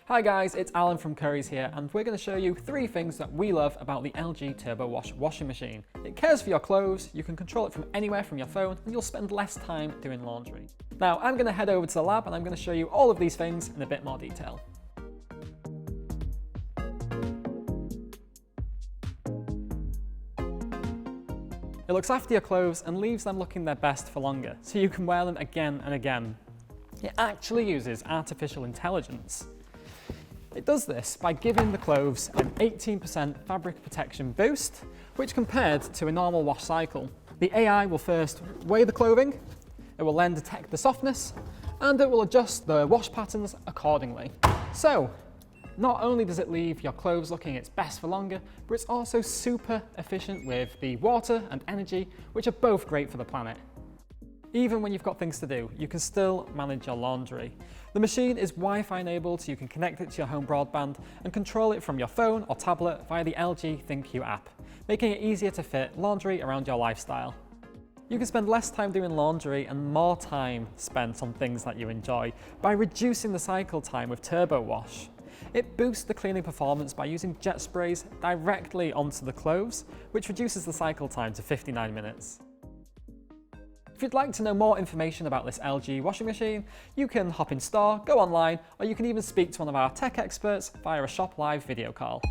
Hi guys, it's Alan from Currys here, and we're going to show you 3 things that we love about the LG TurboWash washing machine. It cares for your clothes, you can control it from anywhere from your phone, and you'll spend less time doing laundry. Now I'm going to head over to the lab and I'm going to show you all of these things in a bit more detail. It looks after your clothes and leaves them looking their best for longer, so you can wear them again and again. It actually uses artificial intelligence. It does this by giving the clothes an 18% fabric protection boost, which compared to a normal wash cycle. The AI will first weigh the clothing, it will then detect the softness, and it will adjust the wash patterns accordingly. So, not only does it leave your clothes looking its best for longer, but it's also super efficient with the water and energy, which are both great for the planet. Even when you've got things to do, you can still manage your laundry. The machine is Wi-Fi enabled, so you can connect it to your home broadband and control it from your phone or tablet via the LG ThinQ app, making it easier to fit laundry around your lifestyle. You can spend less time doing laundry and more time spent on things that you enjoy by reducing the cycle time with TurboWash. It boosts the cleaning performance by using jet sprays directly onto the clothes, which reduces the cycle time to 59 minutes. If you'd like to know more information about this LG washing machine, you can hop in store, go online, or you can even speak to one of our tech experts via a Shop Live video call.